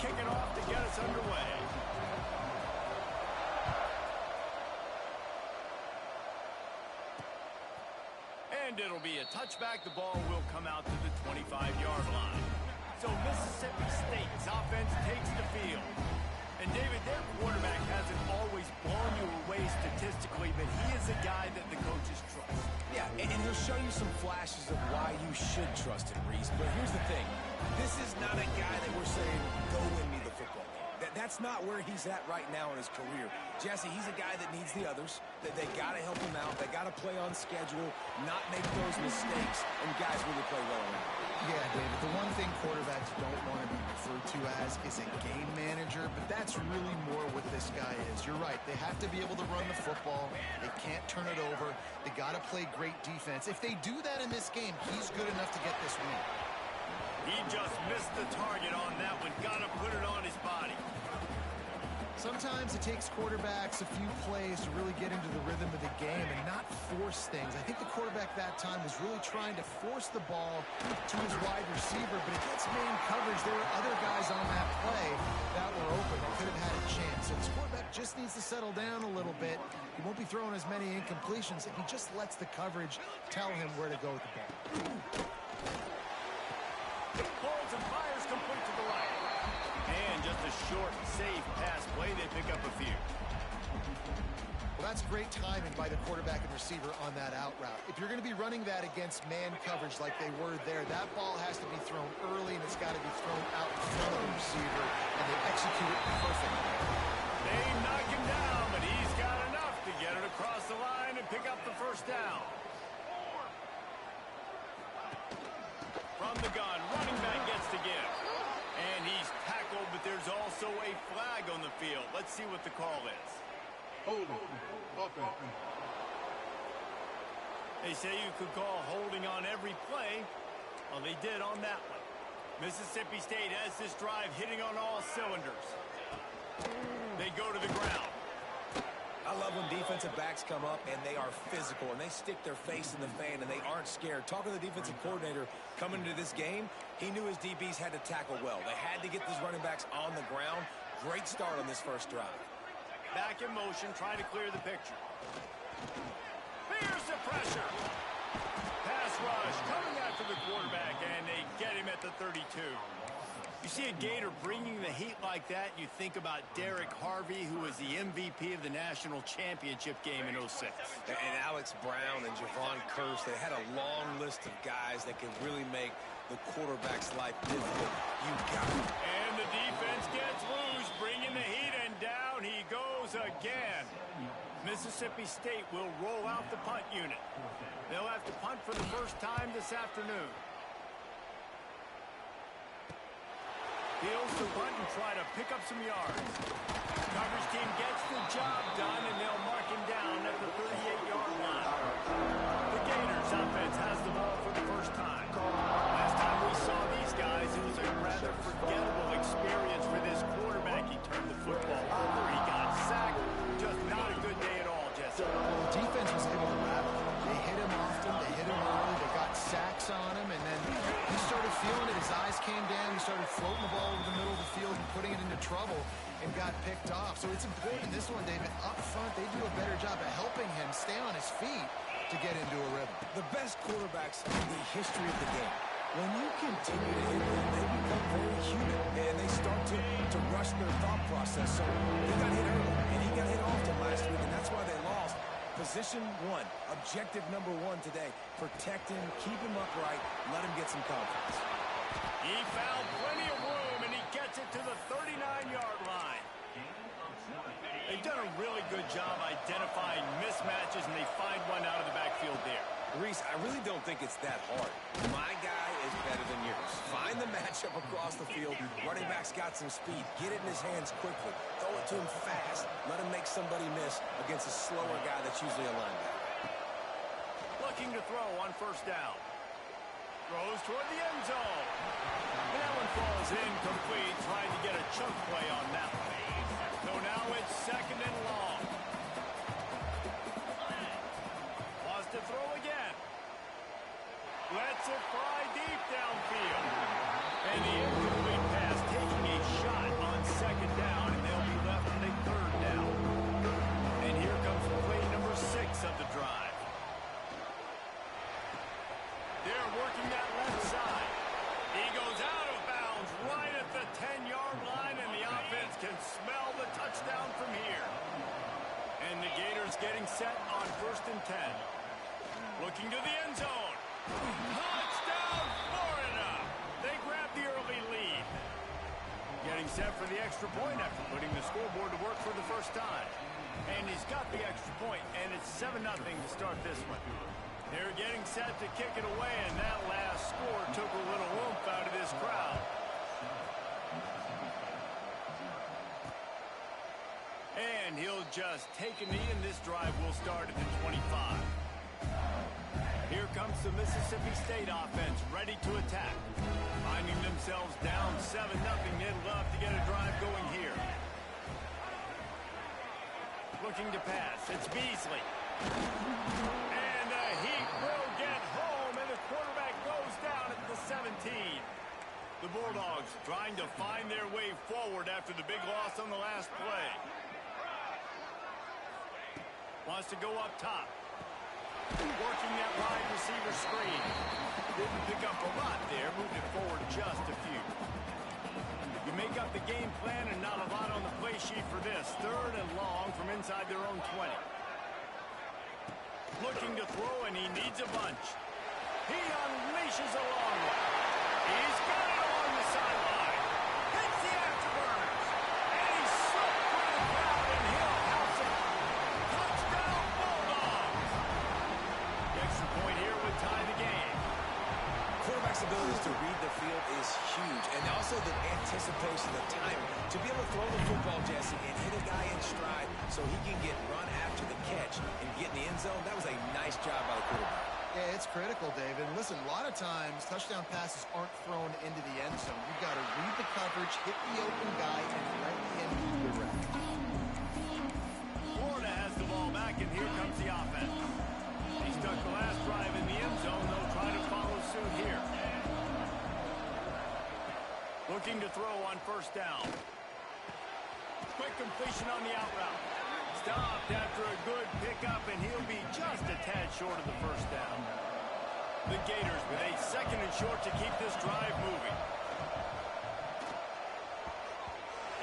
kick it off to get us underway. And it'll be a touchback. The ball will come out to the 25-yard line. So Mississippi State's offense takes the field. And David, their quarterback hasn't always blown you away statistically, but he is a guy that the coaches trust. Yeah, and he'll show you some flashes of why you should trust him, Reese. But here's the thing. This is not a guy that we're saying, go win me the football game. That's not where he's at right now in his career. Jesse, he's a guy that needs the others. That they got to help him out. They got to play on schedule, not make those mistakes, and guys really play well around. Yeah, David, the one thing quarterbacks don't want to be referred to as is a game manager, but that's really more what this guy is. You're right. They have to be able to run the football. They can't turn it over. They got to play great defense. If they do that in this game, he's good enough to get this win. He just missed the target on that one. Got to put it on his body. Sometimes it takes quarterbacks a few plays to really get into the rhythm of the game and not force things. I think the quarterback that time was really trying to force the ball to his wide receiver, but against man coverage, there were other guys on that play that were open that could have had a chance. So this quarterback just needs to settle down a little bit. He won't be throwing as many incompletions if he just lets the coverage tell him where to go with the ball. Holds and fires complete to the right. And just a short, safe pass play. They pick up a few. Well, that's great timing by the quarterback and receiver on that out route. If you're going to be running that against man coverage like they were there, that ball has to be thrown early, and it's got to be thrown out in front of the receiver, and they execute it perfectly. They knock him down, but he's got enough to get it across the line and pick up the first down. From the gun, running back gets to give. And he's tackled, but there's also a flag on the field. Let's see what the call is. Holding. Offense. They say you could call holding on every play. Well, they did on that one. Mississippi State has this drive hitting on all cylinders. They go to the ground. I love when defensive backs come up and they are physical and they stick their face in the fan and they aren't scared. Talking to the defensive coordinator coming into this game, he knew his DBs had to tackle well. They had to get these running backs on the ground. Great start on this first drive. Back in motion, trying to clear the picture. Here's the pressure. Pass rush coming after the quarterback, and they get him at the 32. You see a Gator bringing the heat like that, you think about Derek Harvey, who was the MVP of the national championship game in 06. And Alex Brown and Javon Curse, they had a long list of guys that could really make the quarterback's life difficult. You got it. And the defense gets loose, bringing the heat, and down he goes again. Mississippi State will roll out the punt unit. They'll have to punt for the first time this afternoon. Heels to punt and try to pick up some yards. Coverage team gets the job done, and they'll mark him down at the 38-yard line. The Gators offense has the ball for the first time. Last time we saw these guys, it was a rather forgettable experience for this quarterback. He turned the football over, he got sacked. Just not a good day at all, Jesse. Well, the defense was able to rattle him. They hit him often, they hit him early, they got sacks on him, and then he started feeling it. His eyes came down, he started floating the ball over the middle of the field and putting it into trouble and got picked off. So it's important, this one, David, up front, they do a better job of helping him stay on his feet to get into a rhythm. The best quarterbacks in the history of the game, when you continue to hit them, they become very human, and they start to rush their thought process. So he got hit early, and he got hit often last week, and that's why they lost. Position one, objective number one today, protect him, keep him upright, let him get some confidence. He found plenty of room, and he gets it to the 39-yard line. They've done a really good job identifying mismatches, and they find one out of the backfield there. Reese, I really don't think it's that hard. My guy is better than yours. Find the matchup across the field. Running back's got some speed. Get it in his hands quickly. Throw it to him fast. Let him make somebody miss against a slower guy that's usually a linebacker. Looking to throw on first down. Throws toward the end zone. And that one falls incomplete, trying to get a chunk play on that one. So now it's second and long. Wants to throw again. Lets it fly deep downfield. And the incomplete pass taking a shot getting set on 1st and 10. Looking to the end zone. Touchdown, Florida! They grab the early lead. Getting set for the extra point after putting the scoreboard to work for the first time. And he's got the extra point, and it's 7-0 to start this one. They're getting set to kick it away, and that last score took a little oomph out of this crowd. And he'll just take a knee, and this drive will start at the 25. Here comes the Mississippi State offense, ready to attack. Finding themselves down 7-0, they'd love to get a drive going here. Looking to pass, it's Beasley. And the Heat will get home, and the quarterback goes down at the 17. The Bulldogs trying to find their way forward after the big loss on the last play. Wants to go up top. Working that wide receiver screen. Didn't pick up a lot there. Moved it forward just a few. You make up the game plan and not a lot on the play sheet for this. 3rd and long from inside their own 20. Looking to throw, and he needs a bunch. He unleashes a long one. He's got it along the sideline. Hits the afterburners. And he's slipped through the crowd, and he'll house it. Touchdown, Bulldogs. The extra point here would tie the game. Quarterback's ability to read the field is huge, and also the anticipation, the timing. To be able to throw the football, Jesse, and hit a guy in stride so he can get run after the catch and get in the end zone, that was a nice job by the quarterback. Yeah, it's critical, David. And listen, a lot of times touchdown passes aren't thrown into the end zone. You've got to read the coverage, hit the open guy, and let him do the rest. Florida has the ball back, and here comes the offense. He stuck the last drive in the end zone. They'll try to follow suit here. Looking to throw on 1st down. Quick completion on the out route. Stopped after a good pickup, and he'll be just a tad short of the 1st down. The Gators with a 2nd and short to keep this drive moving.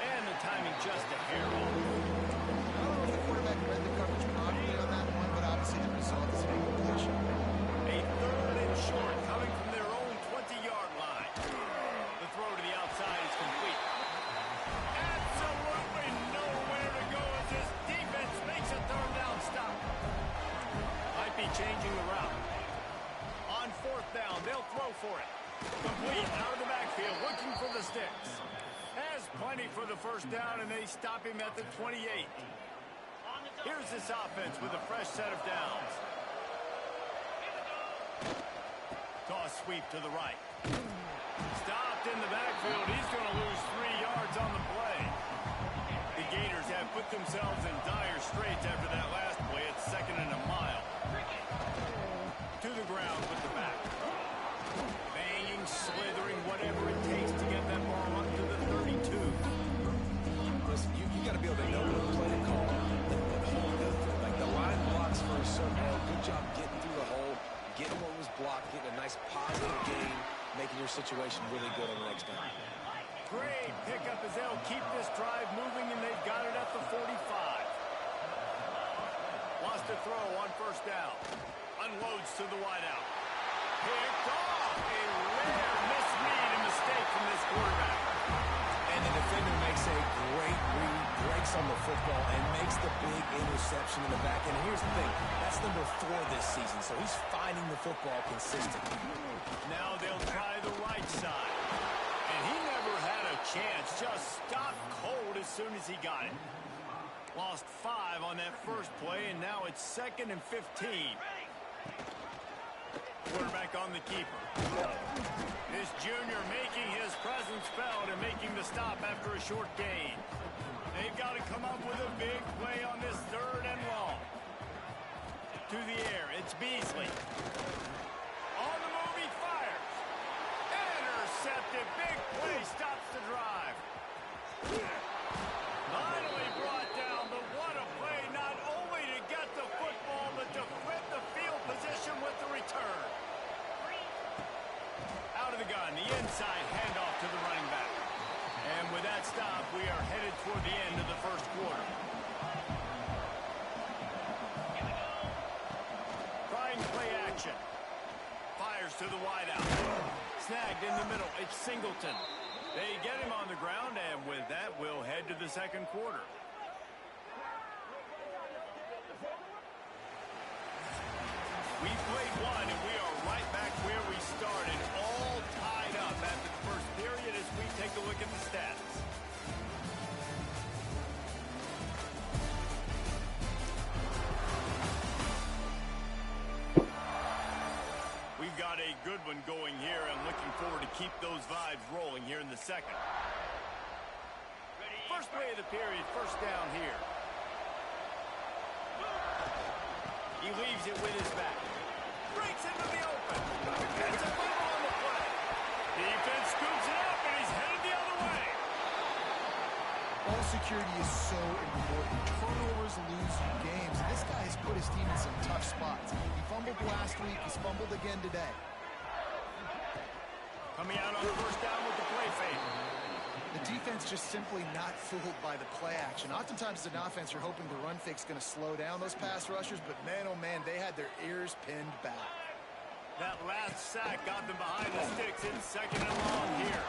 And the timing just a hair off. I don't know if the quarterback read the coverage properly on that one, but obviously the result is an incompletion. A 3rd and short coming from their own 20-yard line. The throw to the outside is complete. Absolutely nowhere to go as this defense makes a 3rd down stop. Might be changing the route. On 4th down, they'll throw for it. Complete out of the backfield, looking for the sticks. Has plenty for the 1st down, and they stop him at the 28. Here's this offense with a fresh set of downs. Toss sweep to the right. Stopped in the backfield. He's going to lose 3 yards on the play. The Gators have put themselves in dire straits after that last play. It's 2nd and a mile. To the ground with the back. Banging, slithering, whatever it takes to get that ball up to the 32. Listen, you got to be able to know the play to call. What hole go through. Like the line blocks for a certain hole. Good job getting through the hole, getting what was blocked, getting a nice positive gain, making your situation really good on the next down. Great pickup as they'll keep this drive moving, and they've got it at the 45. Wants to throw on 1st down. Unloads to the wideout. Picked off. A rare misread and mistake from this quarterback. And the defender makes a great read, breaks on the football, and makes the big interception in the back end. And here's the thing, that's number 4 this season, so he's finding the football consistently. Now they'll try the right side. And he never had a chance, just stopped cold as soon as he got it. Lost 5 on that first play, and now it's 2nd and 15. Quarterback on the keeper. This junior making his presence felt and making the stop after a short gain. They've got to come up with a big play on this 3rd and long. To the air, it's Beasley. On the move, he fires. Intercepted, big play, stops the drive. Finally brought down, but what a play, not only to get the football, but to flip the field position with the return. Out of the gun, the inside handoff to the running back. And with that stop, we are headed toward the end of the 1st quarter. Singleton. They get him on the ground, and with that, we'll head to the second quarter. We played one, and we are right back where we started, all tied up after the first period as we take a look at the stats. We've got a good one going here, and looking forward to keep those vibes rolling here in the second. First play of the period, first down here. He leaves it with his back. Breaks into the open. It's a fumble on the play. Defense scoops it up, and he's headed the other way. Ball security is so important. Turnovers lose you games. This guy has put his team in some tough spots. He fumbled last week. He's fumbled again today. Coming out on first down with the play fake. The defense just simply not fooled by the play action. Oftentimes as an offense, you're hoping the run fake's going to slow down those pass rushers, but man, oh man, they had their ears pinned back. That last sack got them behind the sticks in second and long here.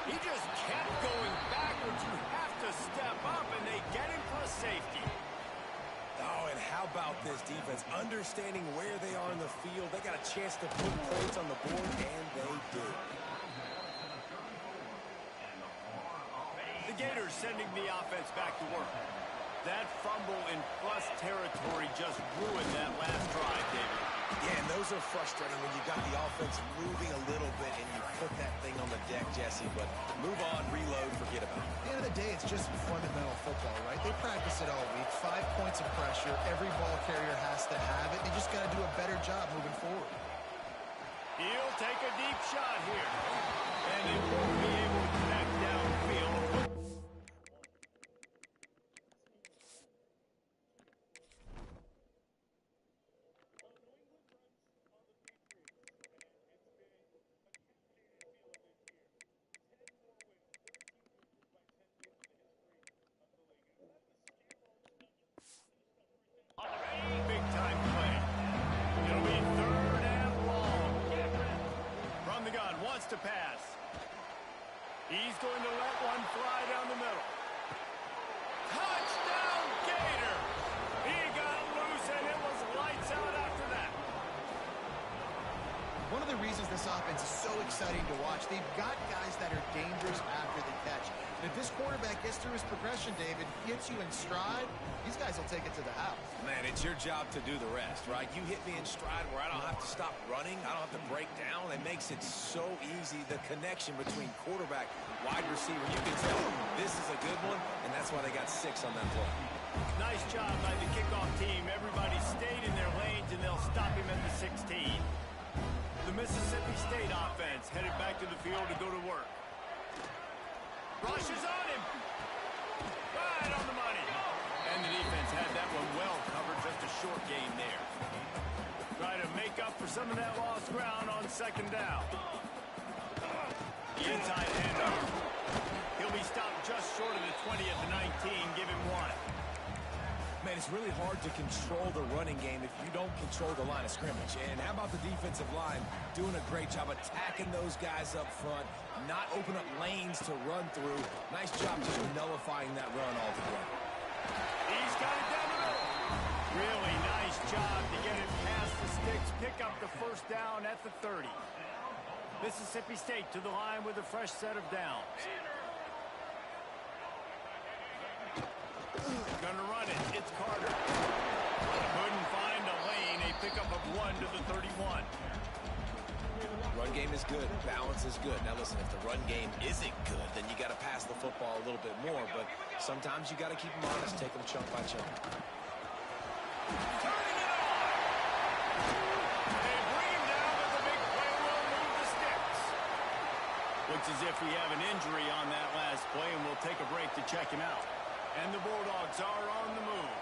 He just kept going backwards. You have to step up, and they get him for a safety. Oh, and how about this defense? Understanding where they are in the field. They got a chance to put points on the board, and they did. The Gators sending the offense back to work. That fumble in plus territory just ruined that last drive, David. Yeah, and those are frustrating when you got the offense moving a little bit and you put that thing on the deck, Jesse. But move on, reload, forget about it. At the end of the day, it's just fundamental football, right? They practice it all week. 5 points of pressure. Every ball carrier has to have it. They just got to do a better job moving forward. He'll take a deep shot here. And it won't be able to connect downfield. Big time play. It'll be third and long. From the gun, wants to pass. He's going to let one fly down the middle. Touchdown, Gator! He got loose, and it was lights out after that. One of the reasons this offense is so exciting to watch, they've got guys that are dangerous after the catch. And if this quarterback gets through his progression, David, hits you in stride, these guys will take it to the house. Man, it's your job to do the rest, right? You hit me in stride where I don't have to stop running. I don't have to break down. It makes it so easy. The connection between quarterback, wide receiver, you can tell this is a good one, and that's why they got 6 on that play. Nice job by the kickoff team. Everybody stayed in their lanes, and they'll stop him at the 16. The Mississippi State offense headed back to the field to go to work. Rush is on him. Right on the money. And the defense had that one well covered. Just a short gain there. Try to make up for some of that lost ground on second down. The inside handoff. He'll be stopped just short of the 20 at the 19. Give him 1. Man, it's really hard to control the running game if you don't control the line of scrimmage. And how about the defensive line doing a great job attacking those guys up front, not open up lanes to run through. Nice job just nullifying that run altogether. He's got it down the middle. Really nice job to get it past the sticks, pick up the first down at the 30. Mississippi State to the line with a fresh set of downs. Gonna run it. It's Carter. Couldn't find a lane. A pickup of 1 to the 31. Run game is good. Balance is good. Now listen, if the run game isn't good, then you got to pass the football a little bit more. But sometimes you got to keep them honest, take them chunk by chunk. Turning it on. They bring him down, but the big play will move the sticks. Looks as if we have an injury on that last play, and we'll take a break to check him out. And the Bulldogs are on the move.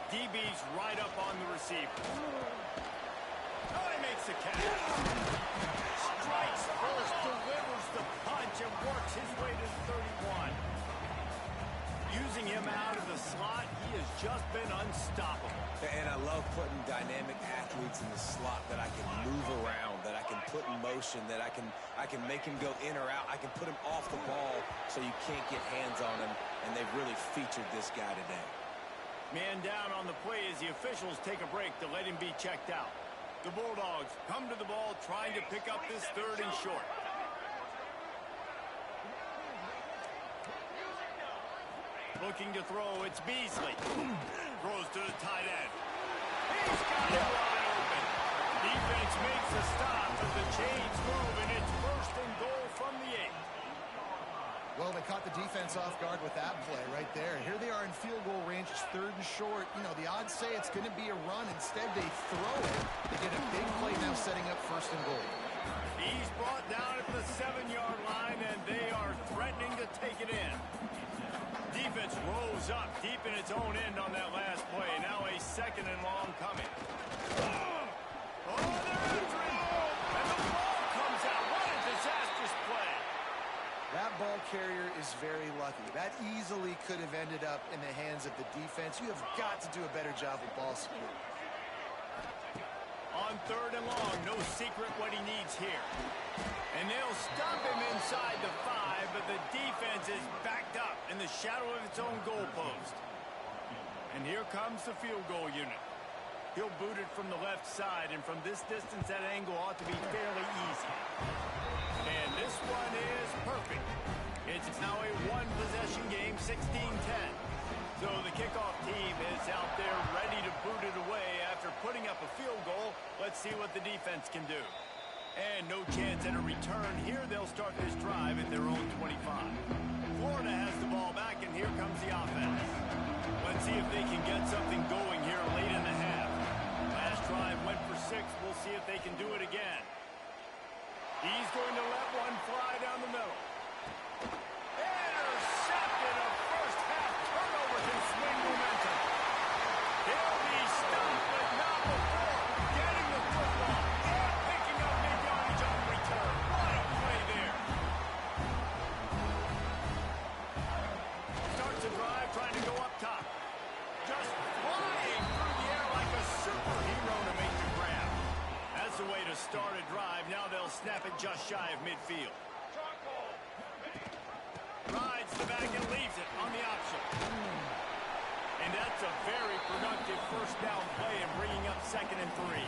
DB's right up on the receiver. Oh, he makes the catch. Strikes first, delivers the punch, and works his way to the 31. Using him out of the slot, he has just been unstoppable. And I love putting dynamic athletes athletes in the slot that I can move around, that I can put in motion, that I can make him go in or out. I can put him off the ball so you can't get hands on him, and they've really featured this guy today. Man down on the play as the officials take a break to let him be checked out. The Bulldogs come to the ball trying to pick up this 3rd and short. Looking to throw, it's Beasley. Throws to the tight end. He's got it wide open. Defense makes a stop as the chains move, and it's 1st and goal from the 8. Well, they caught the defense off guard with that play right there. Here they are in field goal range. It's 3rd and short. You know, the odds say it's going to be a run. Instead, they throw it. They get a big play now setting up 1st and goal. He's brought down at the 7-yard line, and they are threatening to take it in. Defense rose up deep in its own end on that last play. Now a 2nd and long coming. Oh, they're after it. And the ball comes out. What a disastrous play. That ball carrier is very lucky. That easily could have ended up in the hands of the defense. You have got to do a better job with ball security. On 3rd and long, no secret what he needs here. And they'll stop him inside the 5, but the defense is backed up in the shadow of its own goalpost. And here comes the field goal unit. He'll boot it from the left side, and from this distance, that angle ought to be fairly easy. And this one is perfect. It's now a one-possession game, 16-10. So the kickoff team is out there ready to boot it away after putting up a field goal. Let's see what the defense can do. And no chance at a return here. They'll start this drive at their own 25. Florida has the ball back, and here comes the offense. Let's see if they can get something going here late in the half. Last drive went for 6. We'll see if they can do it again. He's going to let one fly down the middle. Intercepted. A first-half turnover can swing momentum. He'll be stopped, but not before getting the football and picking up big yardage on return. What a play there. Starts a drive trying to go up top. Just flying through the air like a superhero to make the grab. That's the way to start a drive. Now they'll snap it just shy of midfield. Rides the back and leaves it on the option. And that's a very productive first down play and bringing up 2nd and 3.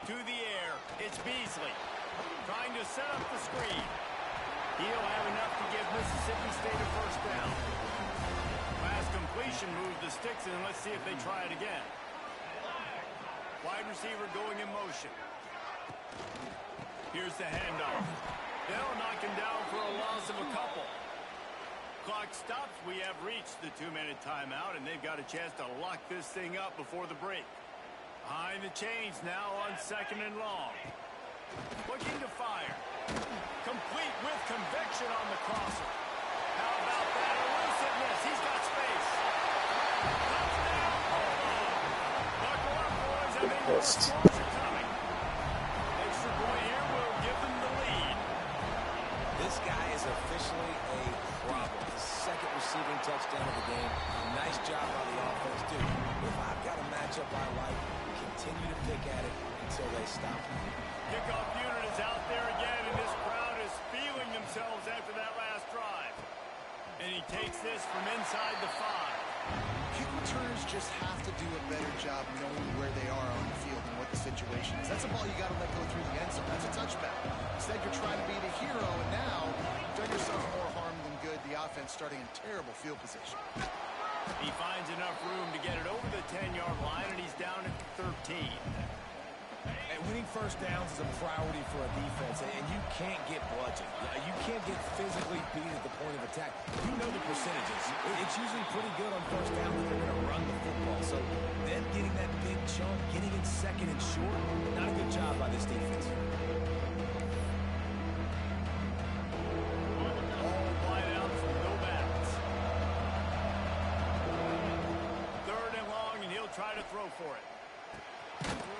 To the air, it's Beasley. Trying to set up the screen. He'll have enough to give Mississippi State a first down. Last completion moved the sticks, and let's see if they try it again. Wide receiver going in motion. Here's the handoff. They'll knock him down for a loss of a couple. Clock stops. We have reached the 2-minute timeout, and they've got a chance to lock this thing up before the break. Behind the chains now on 2nd and long. Looking to fire. Complete with conviction on the crosser. How about that elusiveness? He's got space. Touchdown. Buckle up, boys. I think more scores are coming. Extra point here will give them the lead. This guy is officially a problem. His 2nd receiving touchdown of the game. Nice job by the offense, dude. If I've got a matchup I like, continue to pick at it until they stop. Kickoff unit is out there again, and this crowd is feeling themselves after that last drive. And he takes this from inside the 5. Kick returners just have to do a better job knowing where they are on the field and what the situation is. That's a ball you got to let go through the end zone. That's a touchback. Instead, you're trying to be the hero, and now you've done yourself more harm than good. The offense starting in terrible field position. He finds enough room to get it over the 10-yard line, and he's down at 13. And winning first downs is a priority for a defense, and you can't get bludgeoned. You can't get physically beat at the point of attack. You know the percentages. It's usually pretty good on first down that they're going to run the football. So them getting that big chunk, getting it 2nd and short, not a good job by this defense. All wideouts, no backs. 3rd and long, and he'll try to throw for it.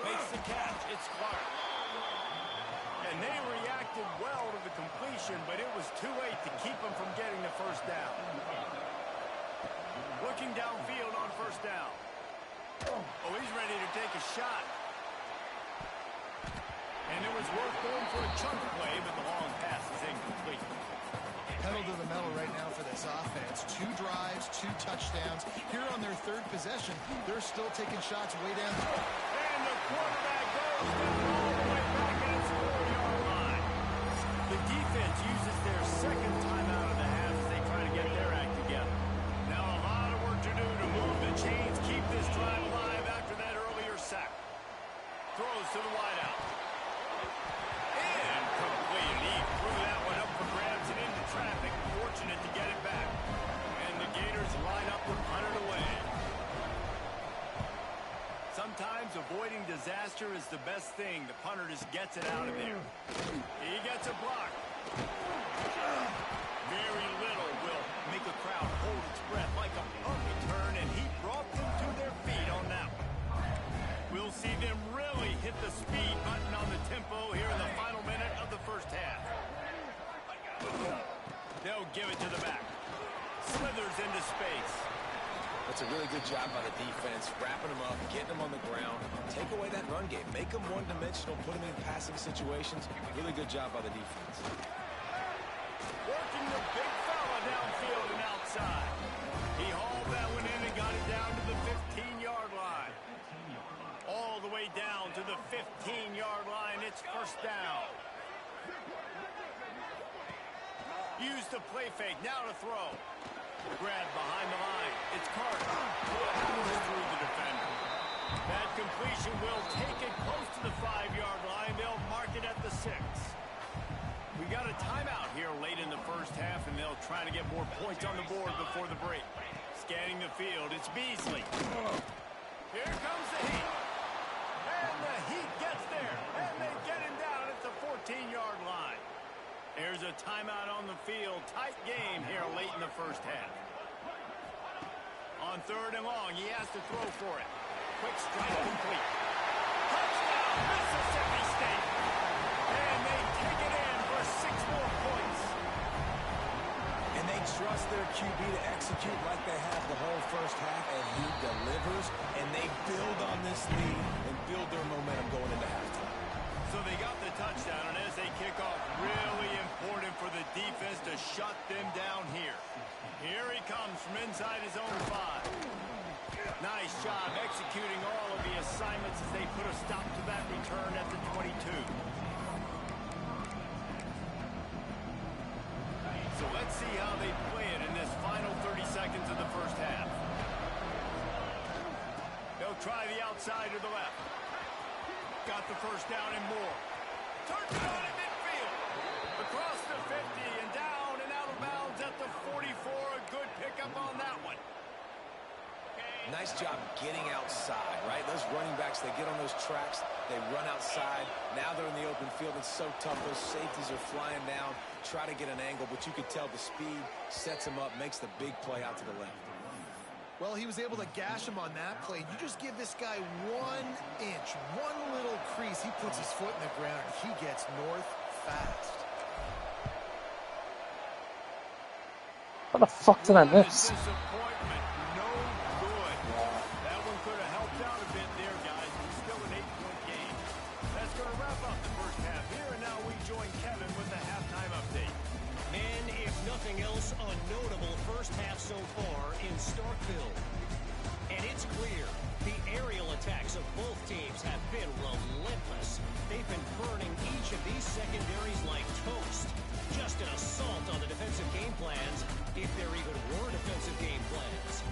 Makes the catch. It's Clark. And they reacted well to the completion, but it was too late to keep him from getting the first down. Looking downfield on first down. Oh, he's ready to take a shot. And it was worth going for a chunk play, but the long pass is incomplete. Pedal to the metal right now for this offense. 2 drives, 2 touchdowns. Here on their 3rd possession, they're still taking shots way down. And the quarterback goes down all the way back at its 4-yard line. The defense uses their 2nd timeout of the half as they try to get their act together. Now a lot of work to do to move the chains, keep this drive alive after that earlier sack. Throws to the wideout. Incomplete. He threw that one up for grabs and into traffic. Fortunate to get it back. And the Gators line up to punt it away. Sometimes avoiding disaster is the best thing. The punter just gets it out of there. He gets a block. Very little will make a crowd hold its breath like a punt return, and he brought them to their feet on that one. We'll see them really hit the speed button on the tempo here in the final minute of the first half. They'll give it to the back. Slithers into space. That's a really good job by the defense, wrapping them up, getting them on the ground. Take away that run game. Make them one-dimensional, put them in passing situations. Really good job by the defense. Working the big fella downfield and outside. He hauled that one in and got it down to the 15-yard line. All the way down to the 15-yard line. It's first down. Use the play fake. Now to throw. Grab behind the line. It's Carter. Powers through the defender. That completion will take it close to the 5-yard line. They'll mark it at the 6. We got a timeout here late in the first half, and they'll try to get more points on the board before the break. Scanning the field, it's Beasley. Here comes the Heat. And the Heat gets there. And they get him down at the 14-yard line. There's a timeout on the field. Tight game here late in the first half. On 3rd and long, he has to throw for it. Quick strike complete. Touchdown, Mississippi State. And they take it in for 6 more points. And they trust their QB to execute like they have the whole first half, and he delivers, and they build on this lead and build their momentum going into halftime. So they got the touchdown, and as they kick off, really important for the defense to shut them down here. Here he comes from inside his own 5. Nice job executing all of the assignments as they put a stop to that return at the 22. So let's see how they play it in this final 30 seconds of the first half. They'll try the outside to the left. Got the first down and more. Turns it on in midfield. Across the 50 and down and out of bounds at the 44. A good pickup on that one. Nice job getting outside, right? Those running backs, they get on those tracks, they run outside. Now they're in the open field. It's so tough. Those safeties are flying down, try to get an angle, but you can tell the speed sets him up, makes the big play out to the left. Well, he was able to gash him on that play. You just give this guy 1 inch, one little crease. He puts his foot in the ground, and he gets north fast. What the fuck did I miss? Disappointment, no good. That one could have helped out a bit there, guys. It's still an 8-point game. That's going to wrap up the first half here, and now we join Kevin with the halftime update. And if nothing else, a notable first half so far in Starkville. And it's clear, the aerial attacks of both teams have been relentless. They've been burning each of these secondaries like toast. Just an assault on the defensive game plans, if there even were defensive game plans.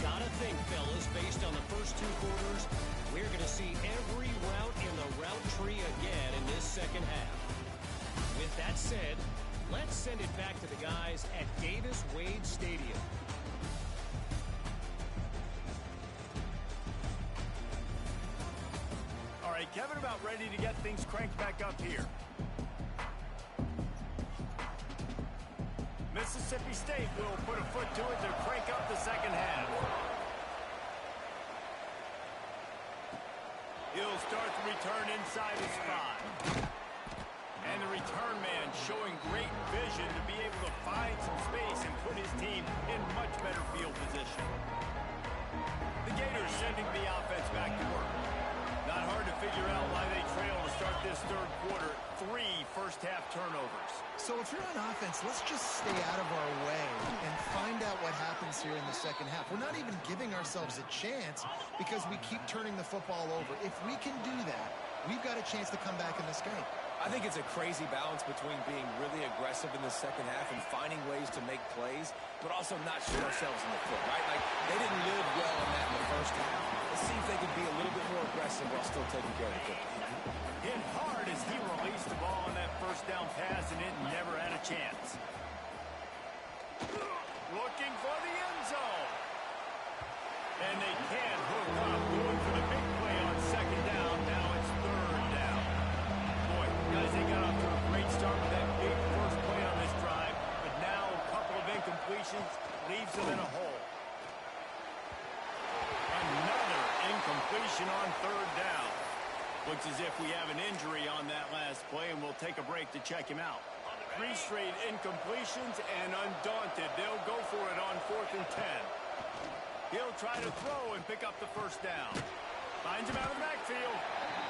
Gotta think, fellas, based on the first 2 quarters, we're going to see every route in the route tree again in this second half. With that said, let's send it back to the guys at Davis-Wade Stadium. All right, Kevin, about ready to get things cranked back up here. Mississippi State will put a foot to it to crank up the second half. He'll start the return inside his 5. And the return man showing great vision to be able to find some space and put his team in much better field position. The Gators sending the offense back to work. Not hard to figure out why they trail to start this third quarter. 3 first-half turnovers. So if you're on offense, let's just stay out of our way and find out what happens here in the second half. We're not even giving ourselves a chance because we keep turning the football over. If we can do that, we've got a chance to come back in this game. I think it's a crazy balance between being really aggressive in the second half and finding ways to make plays, but also not shoot ourselves in the foot, right? Like, they didn't live well on that in the first half. Let's see if they can be a little bit more aggressive while still taking care of the football. Hit hard as he released the ball on that first down pass, and it never had a chance. Looking for the end zone. And they can't hook up. Going for the big play on second down. Now it's third down. Boy, guys, they got off to a great start with that big first play on this drive. But now a couple of incompletions leaves them in a hole. Another incompletion on third down. Looks as if we have an injury on that last play, and we'll take a break to check him out. 3 straight incompletions, and undaunted, they'll go for it on 4th and 10. He'll try to throw and pick up the first down. Finds him out of the backfield.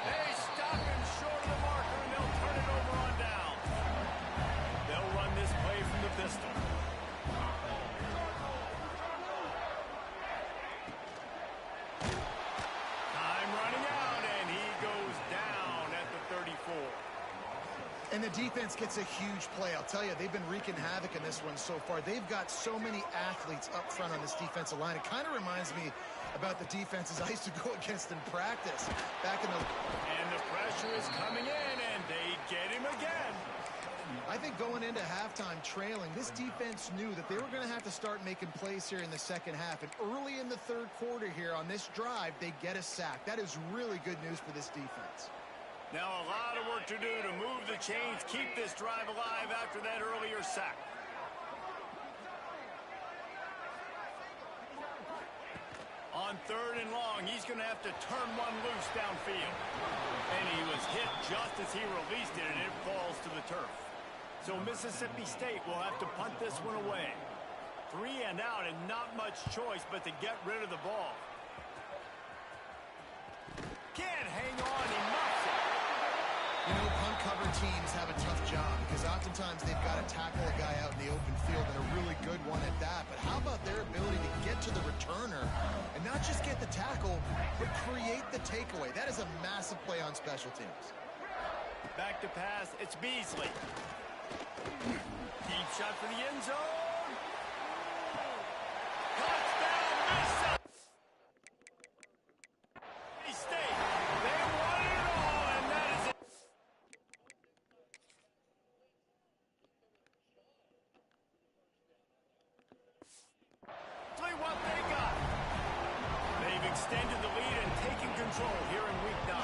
They stop him short of the marker, and they'll turn it over on down. They'll run this play from the pistol. Time running out, and he goes down at the 34. And the defense gets a huge play. I'll tell you, they've been wreaking havoc in this one so far. They've got so many athletes up front on this defensive line. It kind of reminds me about the defenses I used to go against in practice back in the... And the pressure is coming in, and they get him again. I think going into halftime trailing, this defense knew that they were going to have to start making plays here in the second half. And early in the third quarter here on this drive, they get a sack. That is really good news for this defense. Now a lot of work to do to move the chains, keep this drive alive after that earlier sack. On 3rd and long, he's going to have to turn one loose downfield. And he was hit just as he released it, and it falls to the turf. So Mississippi State will have to punt this one away. 3 and out, and not much choice but to get rid of the ball. Can't hang on, he muffs it. You know, punt cover teams have a tough job because oftentimes they've got to tackle a guy out in the open field, and a really good one at that. But how about their ability to get to the returner and not just get the tackle, but create the takeaway? That is a massive play on special teams. Back to pass, it's Beasley. Deep shot for the end zone. Touchdown, Mississippi State. They won it all, and that is it. What they got. They've extended the lead and taken control here in week 9.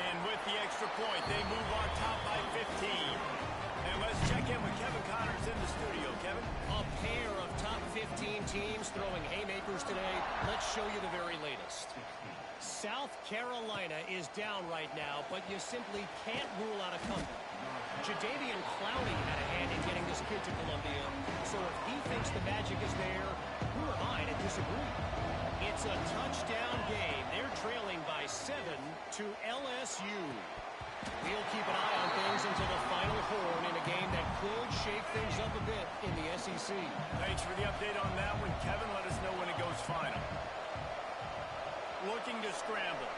And with the extra point, they move on top by 15. And let's check in with Kevin Connors in the studio. Kevin? A pair of top 15 teams throwing haymakers today. Let's show you the very latest. South Carolina is down right now, but you simply can't rule out a comeback. Jadeveon Clowney had a hand in getting this kid to Columbia, so if he thinks the magic is there, who am I to disagree? It's a touchdown game. They're trailing by 7 to LSU. We'll keep an eye on things until the final horn in a game that could shake things up a bit in the SEC. Thanks for the update on that one, Kevin. Let us know when it goes final. Looking to scramble.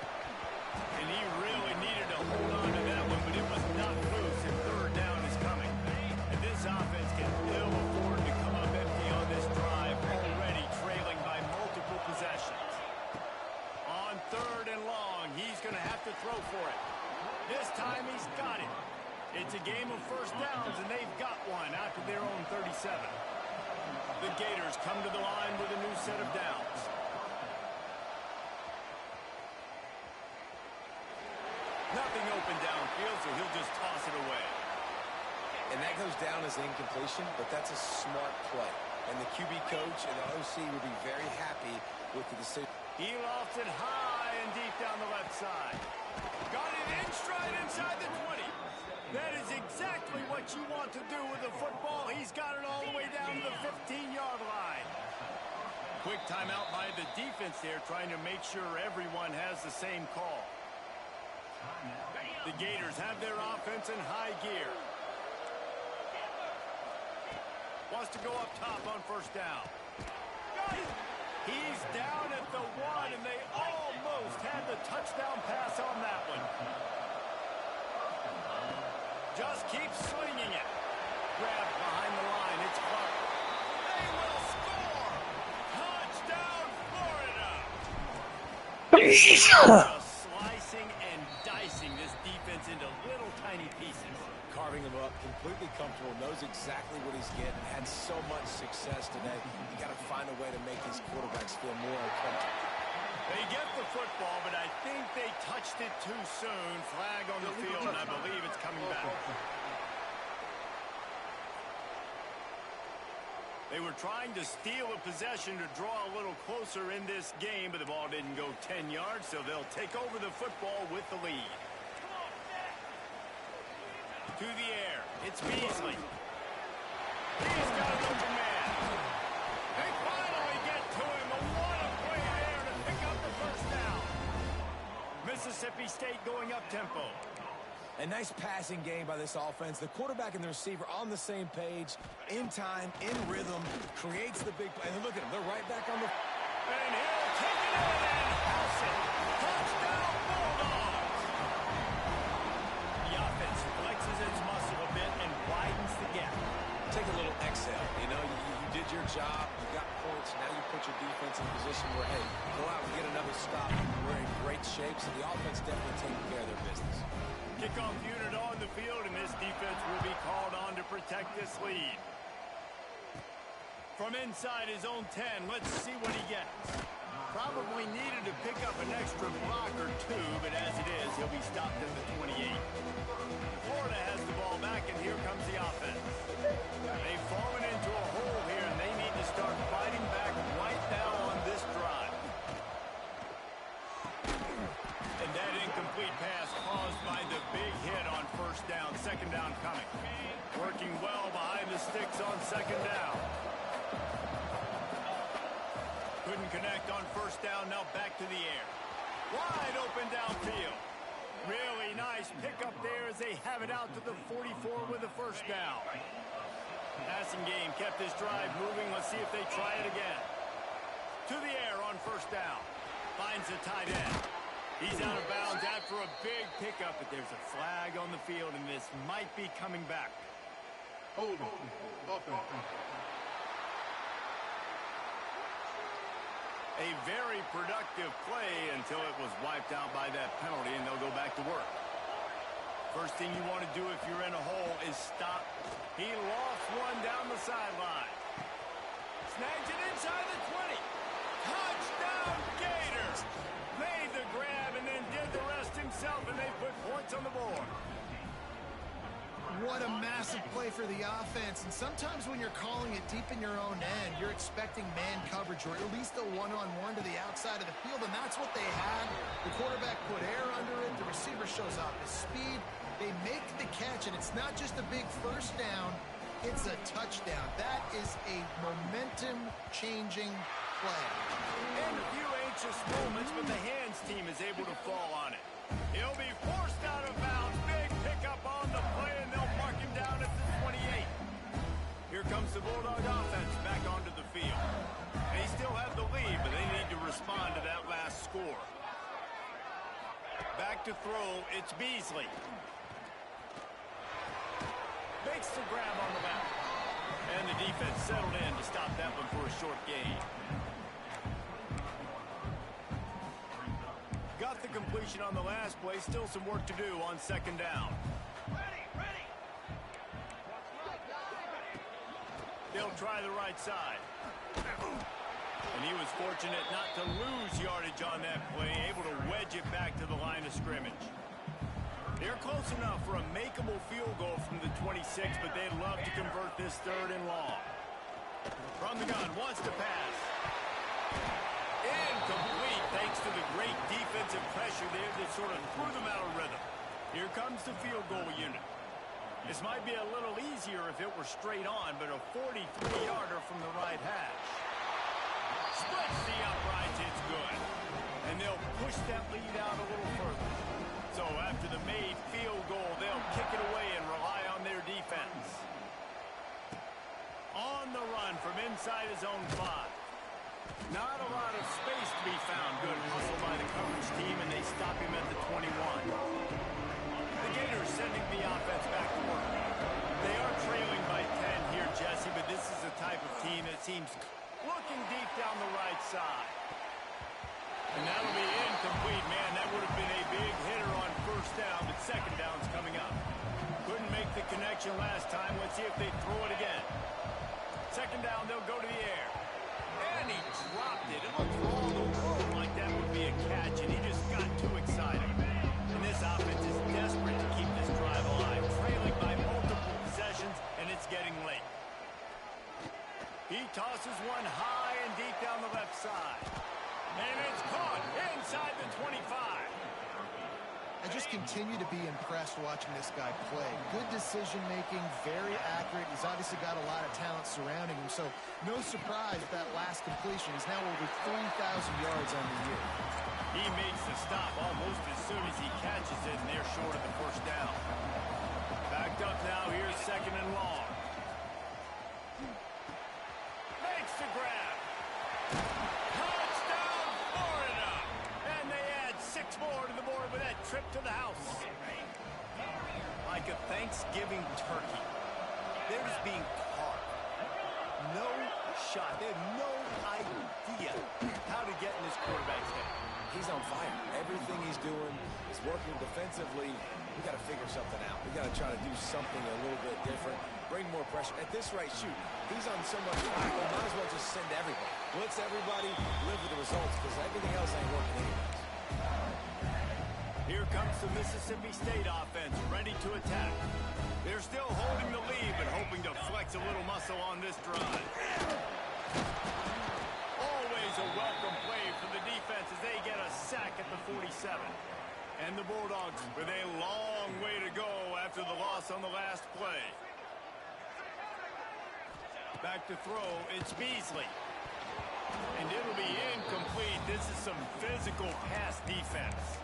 And he really needed to hold on to that one, but it was not loose, and 3rd down is coming. And this offense can ill afford to come up empty on this drive, already trailing by multiple possessions. On 3rd and long, he's going to have to throw for it. This time he's got it. It's a game of first downs, and they've got one after their own 37. The Gators come to the line with a new set of downs. Nothing open downfield, so he'll just toss it away. And that goes down as an incompletion, but that's a smart play. And the QB coach and the OC will be very happy with the decision. He lofts it high and deep down the left side. Got it in stride inside the 20. That is exactly what you want to do with the football. He's got it all the way down to the 15-yard line. Quick timeout by the defense there, trying to make sure everyone has the same call. The Gators have their offense in high gear. Wants to go up top on first down. He's down at the 1, and they almost had the touchdown pass on that one. Just keep swinging it. Grab behind the line. It's Clark. They will score. Touchdown, Florida. Just slicing and dicing this defense into little tiny pieces. Carving him up, completely comfortable, knows exactly what he's getting, had so much success today. You got to find a way to make these quarterbacks feel more uncomfortable. They get the football, but I think they touched it too soon. Flag on the field, and I believe it's coming back. They were trying to steal a possession to draw a little closer in this game, but the ball didn't go 10 yards, so they'll take over the football with the lead. To the air. It's Beasley. He's got an open man. They finally get to him. What a play there to pick up the first down. Mississippi State going up tempo. A nice passing game by this offense. The quarterback and the receiver on the same page, in time, in rhythm, creates the big play. And look at them. They're right back on the... And he'll take it in and house it. Touchdown, Bulldogs. The offense flexes its muscle a bit and widens the gap. Take a little exhale. You know, you did your job. You got points. Now you put your defense in a position where, hey, go out and get another stop. We're in great shape, so the offense definitely taking care of their business. Kickoff unit on the field, and this defense will be called on to protect this lead. From inside his own 10, let's see what he gets. Probably needed to pick up an extra block or two, but as it is, he'll be stopped at the 28. Florida has the ball back, and here comes the offense. They've fallen into a hole here, and they need to start fighting back right now on this drive. And that incomplete pass caused by the big hit on first down. Second down coming. Working well behind the sticks on second down. Couldn't connect on first down. Now back to the air. Wide open downfield. Really nice pickup there as they have it out to the 44 with a first down. Passing game kept this drive moving. Let's see if they try it again. To the air on first down. Finds the tight end. He's out of bounds after a big pickup, but there's a flag on the field, and this might be coming back. Hold on. Offense. A very productive play until it was wiped out by that penalty, and they'll go back to work. First thing you want to do if you're in a hole is stop. He lost one down the sideline. Snags it inside the 20. Touchdown, Gators! Made the grab and then did the rest himself, and they put points on the board. What a massive play for the offense. And sometimes when you're calling it deep in your own end, you're expecting man coverage or at least a one-on-one to the outside of the field, and that's what they had. The quarterback put air under it. The receiver shows off his speed. They make the catch, and it's not just a big first down. It's a touchdown. That is a momentum-changing play. And a few anxious moments, but the hands team is able to fall on it. He'll be forced out of bounds. Big pickup on the play, and they'll mark him down at the 28. Here comes the Bulldog offense back onto the field. They still have the lead, but they need to respond to that last score. Back to throw, it's Beasley. Makes the grab on the back. And the defense settled in to stop that one for a short gain. Got the completion on the last play. Still some work to do on second down. Ready. They'll try the right side. And he was fortunate not to lose yardage on that play. Able to wedge it back to the line of scrimmage. They're close enough for a makeable field goal from the 26, but they'd love to convert this third and long. From the gun, wants to pass. Incomplete, thanks to the great defensive pressure there that sort of threw them out of rhythm. Here comes the field goal unit. This might be a little easier if it were straight on, but a 43-yarder from the right hash. Splits the uprights, it's good. And they'll push that lead out a little further. So after the made field goal, they'll kick it away and rely on their defense. On the run from inside his own 5. Not a lot of space to be found. Good hustle by the coverage team, and they stop him at the 21. The Gators sending the offense back to work. They are trailing by 10 here, Jesse, but this is the type of team that seems looking deep down the right side. And that'll be incomplete, man. That would have been a big hitter on first down, but second down's coming up. Couldn't make the connection last time. Let's see if they throw it again. Second down, they'll go to the air. And he dropped it. It looked for all the world like that would be a catch, and he just got too excited. And this offense is desperate to keep this drive alive, trailing by multiple possessions, and it's getting late. He tosses one high and deep down the left side. And it's caught inside the 25. I just continue to be impressed watching this guy play. Good decision-making, very accurate. He's obviously got a lot of talent surrounding him, so no surprise that last completion is now over 3,000 yards on the year. He makes the stop almost as soon as he catches it, and they're short of the first down. Backed up now, here's second and long. Makes the grab. Touchdown, Florida! And they add 6 more to the board with that trip to the house. Like a Thanksgiving turkey. They're just being caught. No shot. They have no idea how to get in this quarterback's head. He's on fire. Everything he's doing is working defensively. We got to figure something out. We got to try to do something a little bit different. Bring more pressure. At this rate, shoot, he's on so much fire. We might as well just send everybody. Blitz everybody, live with the results, because everything else ain't working anyways. Here comes the Mississippi State offense, ready to attack. They're still holding the lead, but hoping to flex a little muscle on this drive. Always a welcome play for the defense as they get a sack at the 47. And the Bulldogs with a long way to go after the loss on the last play. Back to throw, it's Beasley. And it'll be incomplete. This is some physical pass defense.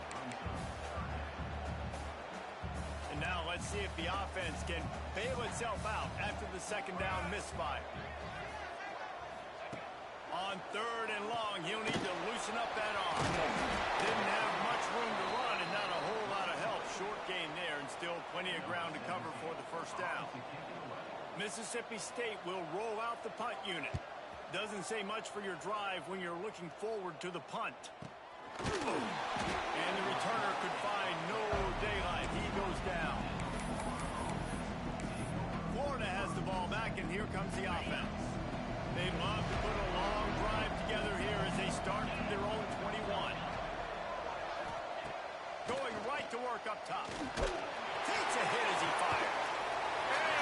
And now let's see if the offense can bail itself out after the second down misfire. On third and long, he'll need to loosen up that arm. Didn't have much room to run and not a whole lot of help. Short game there and still plenty of ground to cover for the first down. Mississippi State will roll out the punt unit. Doesn't say much for your drive when you're looking forward to the punt. And the returner could find no daylight. He goes down. Florida has the ball back, and here comes the offense. They'd love to put a long drive together here as they start from their own 21. Going right to work up top. Takes a hit as he fires.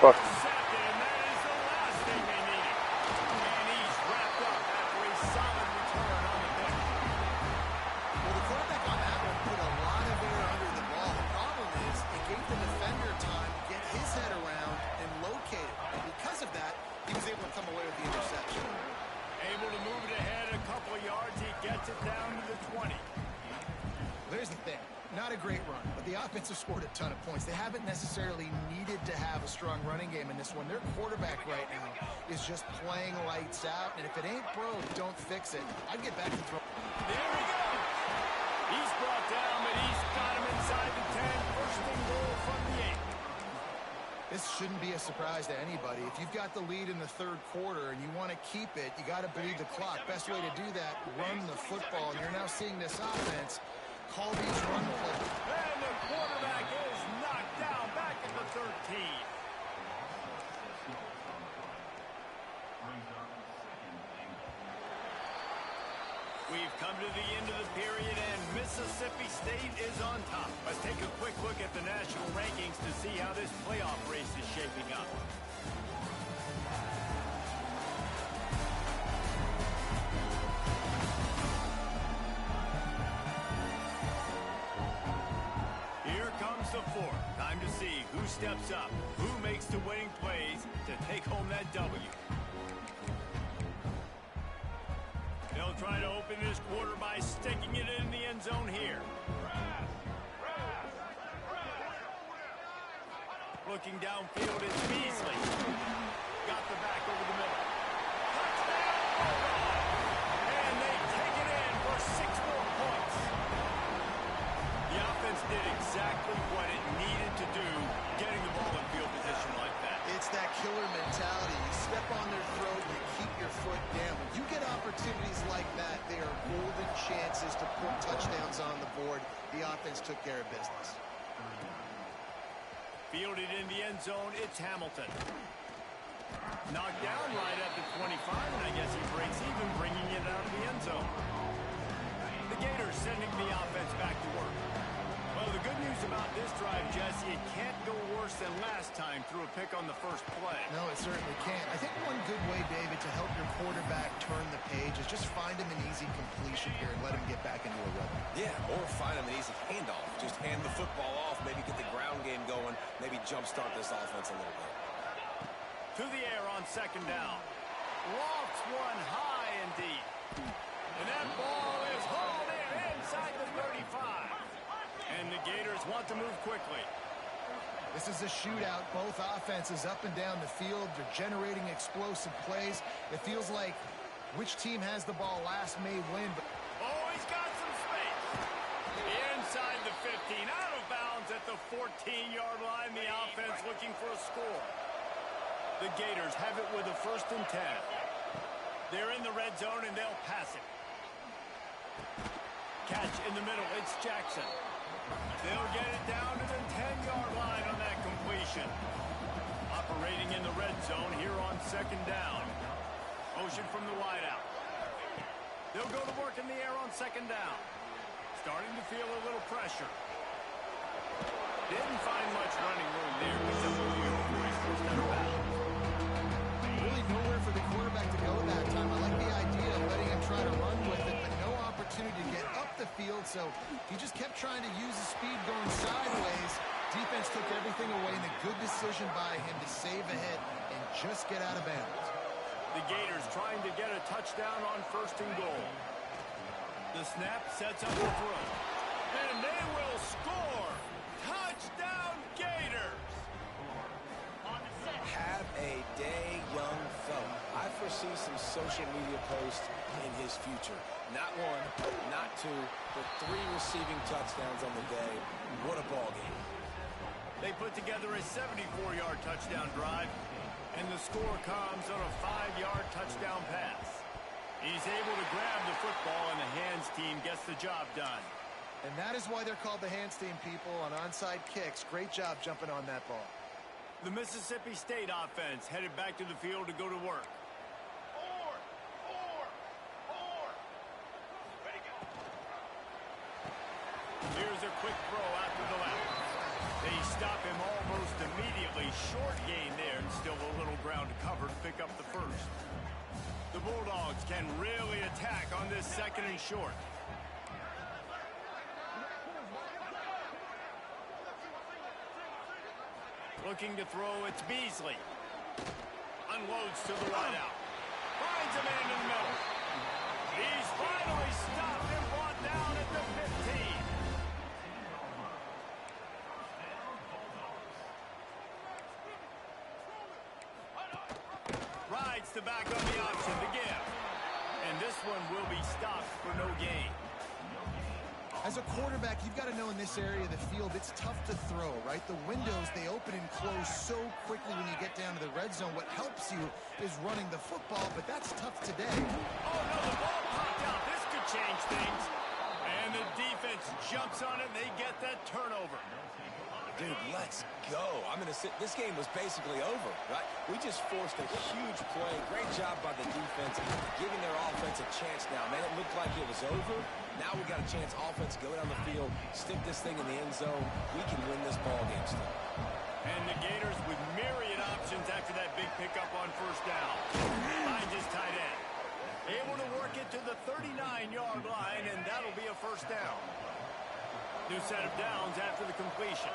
Fuck. Intercepted, and that is the last thing they needed. And he's wrapped up after a solid return on the pick. Well, the quarterback on that one put a lot of air under the ball. The problem is it gave the defender time to get his head around and locate it. And because of that, he was able to come away with the interception. Able to move it ahead a couple of yards. He gets it down to the 20. There's the thing. Not a great run, but the offense has scored a ton of points. They haven't necessarily needed to have a strong running game in this one. Their quarterback right now is just playing lights out, and if it ain't broke, don't fix it. I'd get back to throw. There he goes. He's brought down, but he's got him inside the 10. First and goal from the 8. This shouldn't be a surprise to anybody. If you've got the lead in the third quarter and you want to keep it, you got to bleed the clock. Best way to do that, run the football. And you're now seeing this offense call these run plays. And the quarterback is knocked down back at the 13. We've come to the end of the period, and Mississippi State is on top. Let's take a quick look at the national rankings to see how this playoff race is shaping up. Here comes the fourth. Time to see who steps up, who makes the winning plays to take home that W. They'll try to open this quarter by sticking it in the end zone here. Looking downfield is Beasley. Got the back over the middle. Touchdown! And they take it in for 6 more points. The offense did exactly what it needed to do, getting the ball in field position like that. It's that killer mentality. You step on their throat and you keep your foot down. When you get opportunities like that, they are golden chances to put touchdowns on the board. The offense took care of business. Fielded in the end zone, it's Hamilton. Knocked down right at the 25, and I guess he breaks even, bringing it out of the end zone. The Gators sending the offense back to work. Well, the good news about this drive, Jesse, it can't go worse than last time through a pick on the first play. No, it certainly can't. I think one good way, David, to help your quarterback turn the page is just find him an easy completion here and let him get back into a rhythm. Yeah, or find him an easy handoff. Just hand the football off, maybe get the ground game going, maybe jumpstart this offense a little bit. To the air on second down. Lofts one high and deep. And that ball is hauled in inside the 35. And the Gators want to move quickly. This is a shootout. Both offenses up and down the field. They're generating explosive plays. It feels like which team has the ball last may win. But oh, he's got some space. Inside the 15. Out of bounds at the 14-yard line. The offense looking for a score. The Gators have it with a 1st and 10. They're in the red zone, and they'll pass it. Catch in the middle. It's Jackson. They'll get it down to the 10-yard line on that completion. Operating in the red zone here on second down. Motion from the wideout. They'll go to work in the air on second down. Starting to feel a little pressure. Didn't find much running room there. He's up the field for his first out of bounds. really nowhere for the quarterback to go that time. I like the idea of letting him try to run with it, but no opportunity to get up the field, so he just kept trying to use his speed going sideways. Defense took everything away, and a good decision by him to save a hit and just get out of bounds. The Gators trying to get a touchdown on 1st and goal. The snap sets up the throw. And they will score! Touchdown, Gators! Have a day, young fella. I foresee some social media posts in his future. Not 1, not 2, but 3 receiving touchdowns on the day. What a ball game. They put together a 74-yard touchdown drive, and the score comes on a 5-yard touchdown pass. He's able to grab the football, and the hands team gets the job done. And that is why they're called the hands team, people, on onside kicks. Great job jumping on that ball. The Mississippi State offense headed back to the field to go to work. Here's a quick throw out to the left. They stop him almost immediately. Short gain there, and still a little ground to cover to pick up the first. The Bulldogs can really attack on this 2nd and short. Looking to throw, it's Beasley. Unloads to the wideout. Finds a man in the middle. He's finally stopped and brought down at the 15. Rides the back on the option to give. And this one will be stopped for no gain. As a quarterback, you've got to know in this area of the field, it's tough to throw, right? The windows, they open and close so quickly when you get down to the red zone. What helps you is running the football, but that's tough today. Oh, no, the ball popped out. This could change things. And the defense jumps on it, and they get that turnover. Dude, let's go. I'm going to sit. This game was basically over, right? We just forced a huge play. Great job by the defense, giving their offense a chance now. Man, it looked like it was over. Now we got a chance. Offense, go down the field, stick this thing in the end zone. We can win this ball game still. And the Gators with myriad options after that big pickup on 1st down. Finds his tight end. Able to work it to the 39-yard line, and that'll be a 1st down. New set of downs after the completion.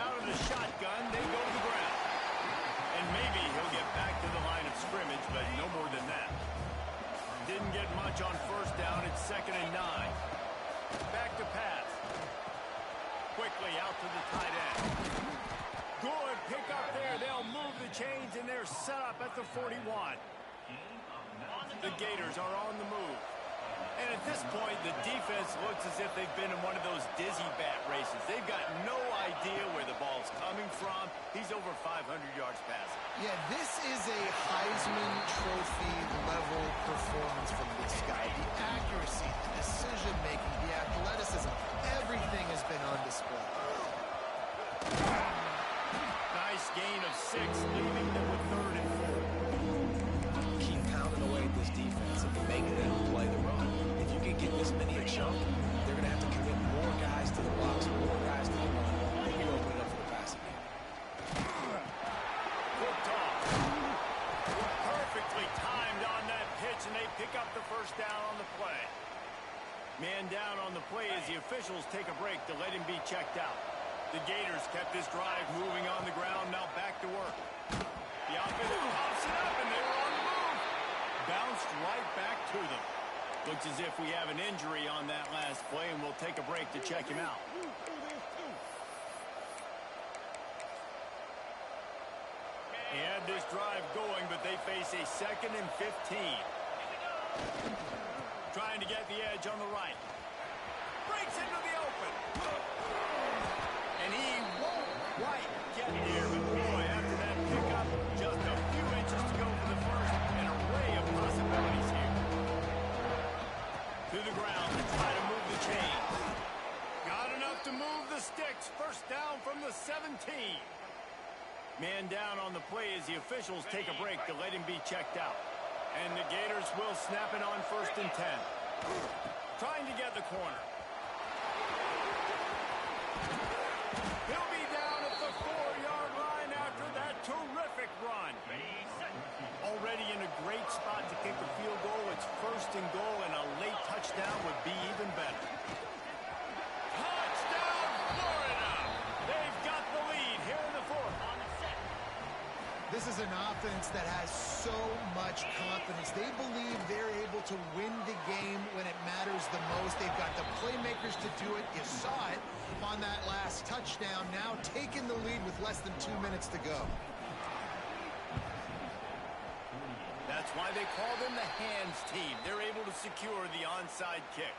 Out of the shotgun, they go to the ground. And maybe he'll get back to the line of scrimmage, but no more than that. Didn't get much on first down. It's 2nd and 9. Back to pass. Quickly out to the tight end. Good pick up there. They'll move the chains, and they're set up at the 41. The Gators are on the move. And at this point, the defense looks as if they've been in one of those dizzy bat races. They've got no idea where the ball's coming from. He's over 500 yards passing. Yeah, this is a Heisman Trophy level performance from this guy. The accuracy, the decision-making, the athleticism, everything has been on display. Nice gain of 6, leaving them with 3rd and 4. Keep pounding away at this defense and making them play the run. If you can get this many a chunk, they're going to have to commit more guys to the box, more guys to the run. Maybe open it up for the passing game. Good toss. Perfectly timed on that pitch, and they pick up the first down on the play. Man down on the play as the officials take a break to let him be checked out. The Gators kept this drive moving on the ground, now back to work. The offense pops it up, and they were on the move. Bounced right back to them. Looks as if we have an injury on that last play, and we'll take a break to check him out. He had this drive going, but they face a 2nd and 15. Trying to get the edge on the right. Breaks into the open. And he won't quite get there, but boy, after that pickup, just a few inches to go for the first. An array of possibilities here. To the ground to try to move the chains. Got enough to move the sticks. First down from the 17. Man down on the play as the officials take a break to let him be checked out. And the Gators will snap it on 1st and 10. Trying to get the corner. He'll be down at the 4-yard line after that terrific run. Already in a great spot to kick the field goal. It's 1st and goal, and a late touchdown would be even better. Touchdown, Florida! They've got the lead here in the 4th. This is an offense that has so much confidence. They believe they're able to win the game when it matters the most. They've got the playmakers to do it. You saw it on that last touchdown. Now taking the lead with less than 2 minutes to go. That's why they call them the hands team. They're able to secure the onside kick.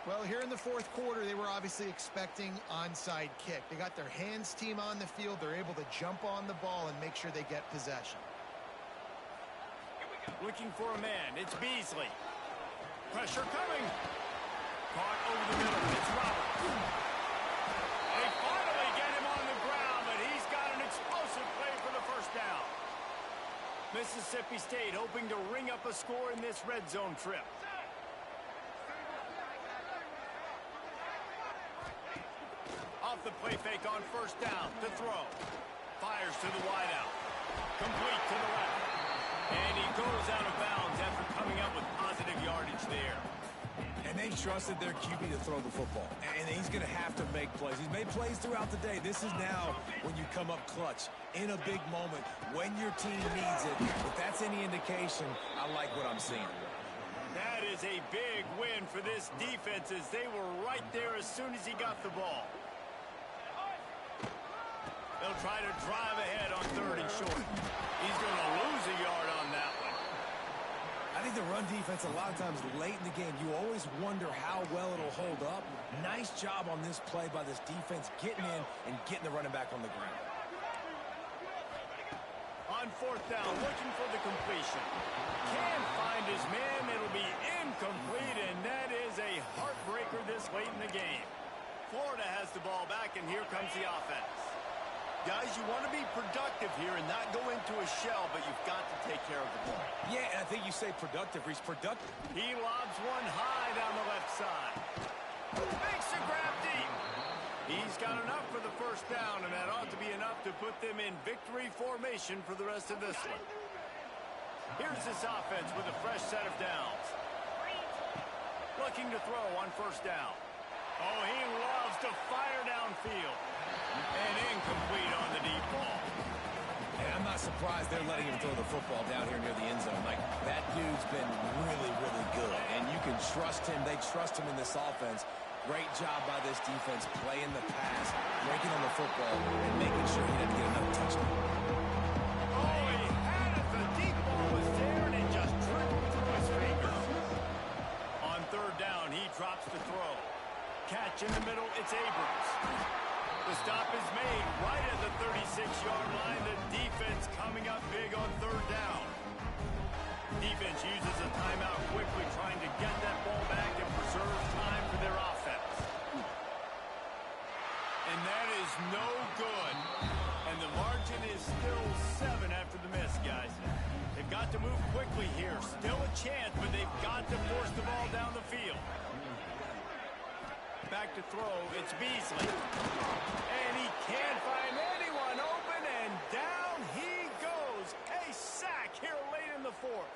Well, here in the 4th quarter, they were obviously expecting onside kick. They got their hands team on the field. They're able to jump on the ball and make sure they get possession. Looking for a man. It's Beasley. Pressure coming. Caught over the middle. It's Roberts. They finally get him on the ground, but he's got an explosive play for the first down. Mississippi State hoping to ring up a score in this red zone trip. Off the play fake on 1st down to throw. Fires to the wideout. Complete to the left. And he goes out of bounds after coming up with positive yardage there. And they trusted their QB to throw the football. And he's going to have to make plays. He's made plays throughout the day. This is now when you come up clutch in a big moment when your team needs it. If that's any indication, I like what I'm seeing. That is a big win for this defense as they were right there as soon as he got the ball. They'll try to drive ahead on 3rd and short. He's going to lose a yard on that one. I think the run defense, a lot of times late in the game, you always wonder how well it'll hold up. Nice job on this play by this defense getting in and getting the running back on the ground. On 4th down, looking for the completion. Can't find his man. It'll be incomplete, and that is a heartbreaker this late in the game. Florida has the ball back, and here comes the offense. Guys, you want to be productive here and not go into a shell, but you've got to take care of the ball. Yeah, and I think you say productive. He's productive. He lobs one high down the left side. Makes a grab deep. He's got enough for the first down, and that ought to be enough to put them in victory formation for the rest of this one. Here's this offense with a fresh set of downs. Looking to throw on 1st down. Oh, he loves to fire downfield. And incomplete on the deep ball. And I'm not surprised they're letting him throw the football down here near the end zone. Like, that dude's been really, really good. And you can trust him. They trust him in this offense. Great job by this defense playing the pass, breaking on the football, and making sure he didn't get another touchdown. Oh, he had it. The deep ball was there, and it just dribbled through his fingers. On third down, he drops the throw. Catch in the middle, it's Abrams. The stop is made right at the 36-yard line. The defense coming up big on third down. Defense uses a timeout quickly, trying to get that ball back and preserve time for their offense. And that is no good. And the margin is still 7 after the miss, guys. They've got to move quickly here. Still a chance, but they've got to force the ball down the field. Back to throw, it's Beasley. And he can't find anyone open, and down he goes. A sack here late in the fourth.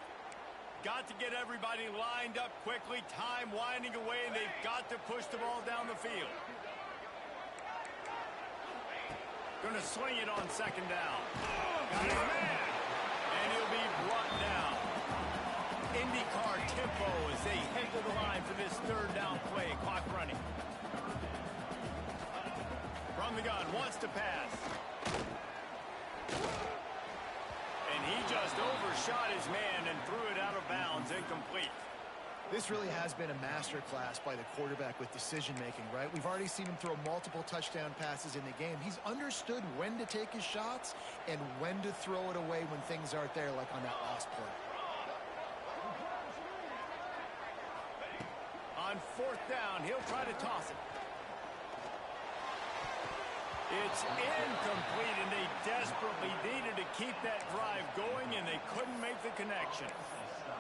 Got to get everybody lined up quickly. Time winding away, and they've got to push the ball down the field. Going to sling it on second down. Got his man. And he'll be brought down. IndyCar tempo as they head to the line for this third down play. Clock running. From the gun, wants to pass. And he just overshot his man and threw it out of bounds, incomplete. This really has been a masterclass by the quarterback with decision-making, right? We've already seen him throw multiple touchdown passes in the game. He's understood when to take his shots and when to throw it away when things aren't there, like on that last play. On fourth down, he'll try to toss it. It's incomplete, and they desperately needed to keep that drive going, and they couldn't make the connection.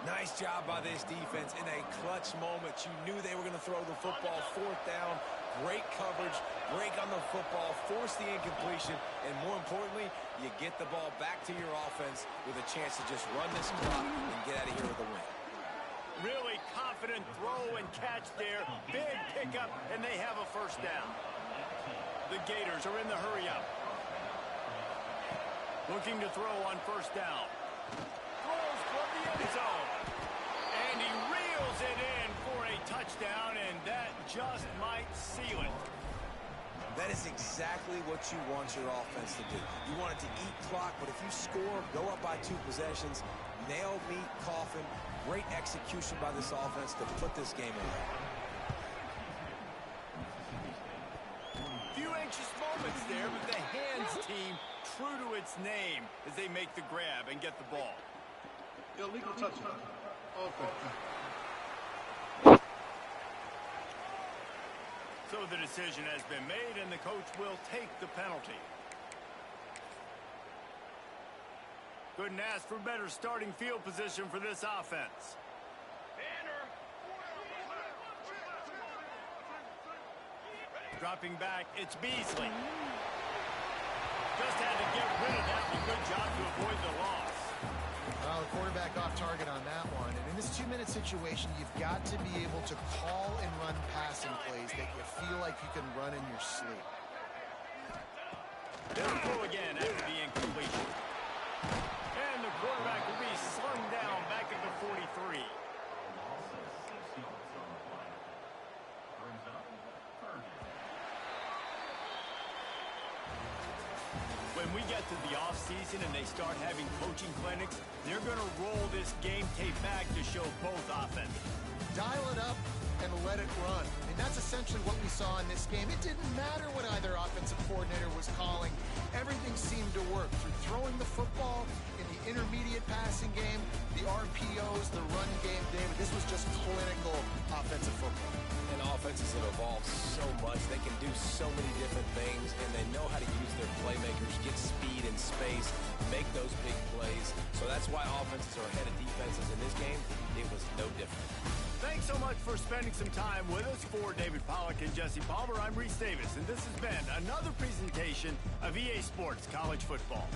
Nice job by this defense in a clutch moment. You knew they were going to throw the football. Fourth down, great coverage, break on the football, force the incompletion, and more importantly, you get the ball back to your offense with a chance to just run this clock and get out of here with a win. Really confident throw and catch there. Big pickup, and they have a first down. The Gators are in the hurry-up. Looking to throw on first down. Throws for the end zone. And he reels it in for a touchdown, and that just might seal it. That is exactly what you want your offense to do. You want it to eat clock, but if you score, go up by 2 possessions, nail meet coffin, great execution by this offense to put this game away. Few anxious moments there, but the hands team true to its name as they make the grab and get the ball. Illegal touchdown. Offense. So the decision has been made, and the coach will take the penalty. Couldn't ask for better starting field position for this offense. Dropping back, it's Beasley. Just had to get rid of that. Good job to avoid the loss. Well, the quarterback off target on that one. And in this 2-minute situation, you've got to be able to call and run passing plays that you feel like you can run in your sleep. They'll throw again after the incompletion. And the quarterback will be slung down back at the 43. When we get to the offseason and they start having coaching clinics, they're going to roll this game tape back to show both offenses. Dial it up and let it run. And that's essentially what we saw in this game. It didn't matter what either offensive coordinator was calling. Everything seemed to work through throwing the football in the intermediate passing game, the RPOs, the run game. David, this was just clinical offensive football. And offenses have evolved so much. They can do so many different things, and they know how to use their playmakers, get speed and space, make those big plays. So that's why offenses are ahead of defenses in this game. It was no different. Thanks so much for spending some time with us. For David Pollack and Jesse Palmer, I'm Reese Davis, and this has been another presentation of EA Sports College Football.